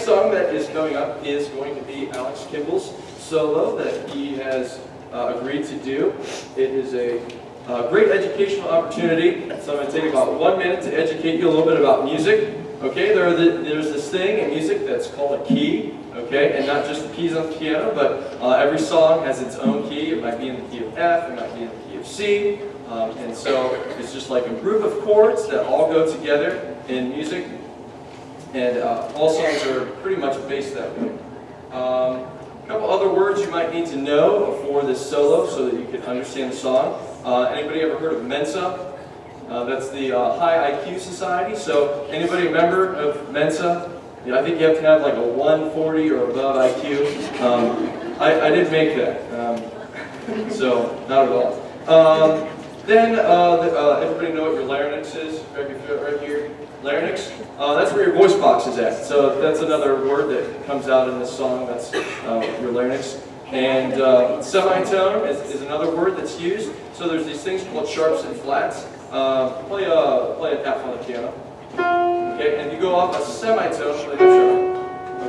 song that is coming up is going to be Alex Kimball's solo that he has agreed to do. It is a great educational opportunity, so I'm going to take about 1 minute to educate you a little bit about music. Okay, there's this thing in music that's called a key, okay, and not just the keys on the piano, but every song has its own key. It might be in the key of F, it might be in the key of C, and so it's just like a group of chords that all go together in music, and all songs are pretty much based that way. A couple other words you might need to know for this solo so that you can understand the song. Anybody ever heard of Mensa? That's the High IQ Society. So anybody a member of Mensa? Yeah, I think you have to have like a 140 or above IQ. I didn't make that, so not at all. Everybody know what your larynx is? Right here, larynx. That's where your voice box is at. So that's another word that comes out in this song. That's your larynx. And semitone is another word that's used. So there's these things called sharps and flats. Play an F on the piano. Okay, and you go off a semitone, play an F sharp.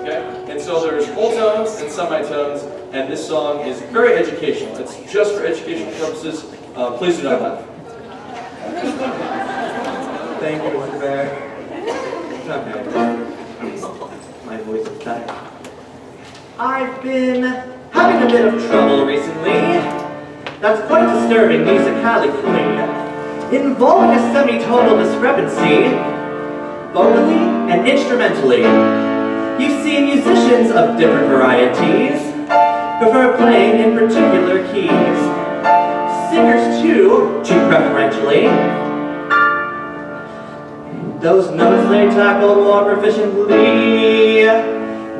Okay, and so there's whole tones and semitones, and this song is very educational. It's just for educational purposes. Please do not laugh. Thank you, Mr. Bear. Not bad. My voice is tired. I've been having a bit of trouble recently. That's quite disturbing musicality, involving a semitonal discrepancy, vocally and instrumentally. You see, musicians of different varieties prefer playing in particular keys. Singers, too, preferentially. Those notes they tackle more proficiently.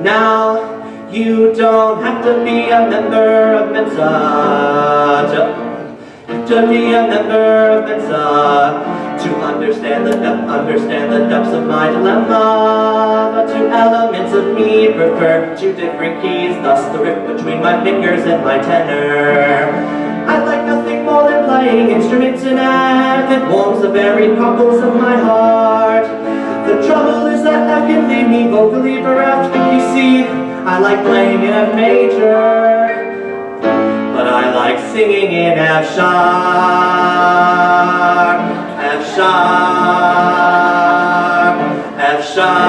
Now, you don't have to be a member of Mensa to be a member of Mensa to understand the depths of my dilemma. The two elements of me prefer two different keys, thus the rift between my fingers and my tenor. I like nothing more than playing instruments in F. It warms the very cockles of my heart. The trouble is that F can leave me vocally bereft. You see, I like playing in F major, but I like singing in F sharp, F sharp, F sharp.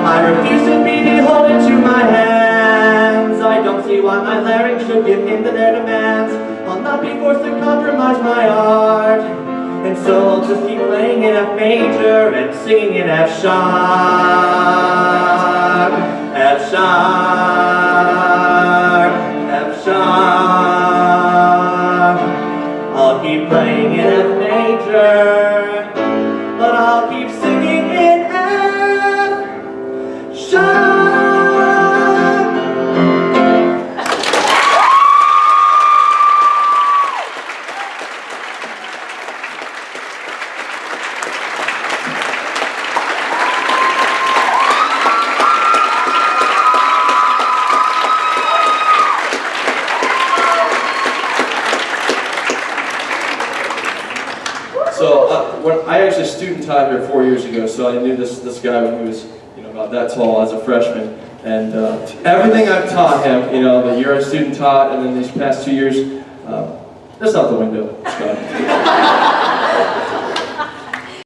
I refuse to be beholden to my hands. I don't see why my larynx should give in to their demands. I'll not be forced to compromise my art, and so I'll just keep playing in F major and singing in F sharp, F sharp, F sharp. I'll keep playing in F major, but I'll keep singing in F sharp. So when I actually student taught here 4 years ago, so I knew this guy when he was about that tall as a freshman, and everything I've taught him, the year I student taught, and then these past 2 years, that's out the window. It's gone.